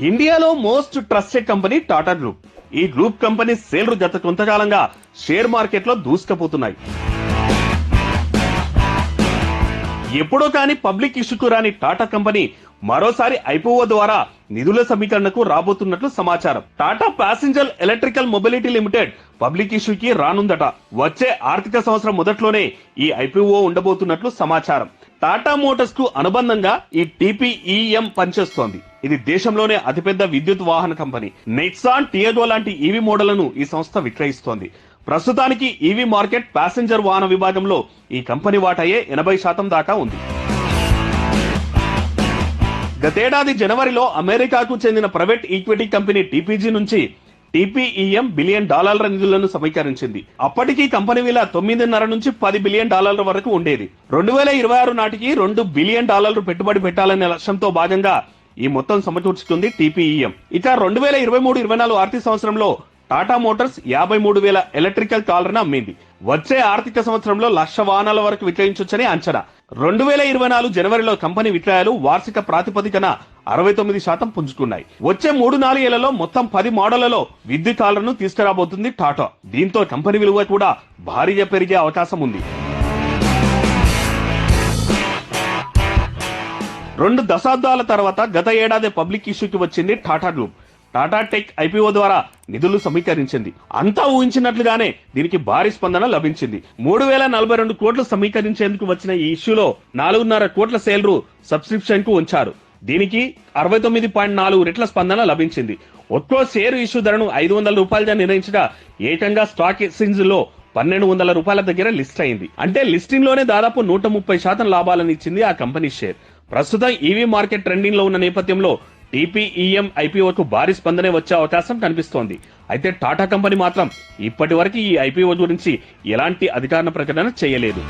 ఇండియాలో most trusted company Tata group. ఈ group company షేర్లు గత కొంతకాలంగా షేర్ మార్కెట్ లో దూసుకుపోతున్నాయి. ఎప్పుడో కానీ పబ్లిక్ ఇష్యూకు రాని టాటా కంపెనీ మరోసారి ఐపీఓ ద్వారా నిధుల సమీకరణకు రాబోతున్నట్లు సమాచారం. Tata passenger electrical mobility limited public ఇష్యూకి రానుందట. వచ్చే ఆర్థిక సంవత్సరం మొదట్లోనే ఈ ఐపీఓ ఉండబోతున్నట్లు సమాచారం. టాటా మోటార్స్ కు అనుబంధంగా ఈ టీపీఈఎం పనిచేస్తోంది. ఇది దేశంలోనే అతిపెద్ద విద్యుత్ వాహన కంపెనీ. నెక్సాన్, టియాగో లాంటి ఈవీ మోడళ్లను ఈ సంస్థ విక్రయిస్తోంది. ప్రస్తుతానికి ఈవీ మార్కెట్ ప్యాసింజర్ వాహన విభాగంలో ఈ కంపెనీ వాటాయే 80% దాకా ఉంది. గతేడాది జనవరిలో అమెరికాకు చెందిన ప్రైవేట్ ఈక్విటీ కంపెనీ టీపీజీ నుంచి టీపీఈఎం $1 బిలియన్ నిధులను సమీకరించింది. అప్పటికి కంపెనీ విలువ $9.5 నుంచి $10 బిలియన్ వరకు ఉండేది. 2026 నాటికి $2 బిలియన్ పెట్టుబడి పెట్టాలనే లక్ష్యంతో భాగంగా ఈ మొత్తం సమకూర్చుకుంది టీపీఈఎం. ఇక 2023-24 ఆర్థిక సంవత్సరంలో టాటా మోటార్స్ 53,000 ఎలక్ట్రికల్ కార్లను అమ్మింది. వచ్చే ఆర్థిక సంవత్సరంలో 1,00,000 వాహనాల వరకు విక్రయించొచ్చని అంచనా. 2024 జనవరిలో కంపెనీ విక్రయాలు వార్షిక ప్రాతిపదికన 69% పుంజుకున్నాయి. వచ్చే 3-4 ఏళ్లలో మొత్తం 10 మోడళ్లలో విద్యుత్ కార్లను తీసుకురాబోతుంది టాటా. దీంతో కంపెనీ విలువ కూడా భారీగా పెరిగే అవకాశం ఉంది. 2 దశాబ్దాల తర్వాత గత ఏడాది పబ్లిక్ ఇష్యూకి వచ్చింది Tata group. Tata tech IPO ద్వారా నిధులు సమీకరించింది. అంతా ఊహించినట్లుగానే దీనికి భారీ స్పందన లభించింది. 3,042 కోట్లు సమీకరించేందుకు వచ్చిన ఈ ఇష్యూలో 4.5 కోట్ల షేర్లు సబ్స్క్రిప్షన్ కు ఉంచారు. దీనికి 69.4 రెట్ల స్పందన లభించింది. ఒక్కో షేరు ఇష్యూ ధరను $500గా నిర్ణయించగా ఏకంగా స్టాక్ ఎక్స్చేంజ్ లో $1,200 దగ్గర లిస్ట్ అయింది. అంటే లిస్టింగ్ లోనే దాదాపు 130% లాభాలను ఇచ్చింది ఆ కంపెనీ షేర్. ప్రస్తుతం ఈవీ మార్కెట్ ట్రెండింగ్ లో ఉన్న నేపథ్యంలో టీపీఈఎం ఐపీఓకు భారీ స్పందనే వచ్చే అవకాశం కనిపిస్తోంది. అయితే టాటా కంపెనీ మాత్రం ఇప్పటి వరకు ఈ ఐపీఓ గురించి ఎలాంటి అధికారిక ప్రకటన చేయలేదు.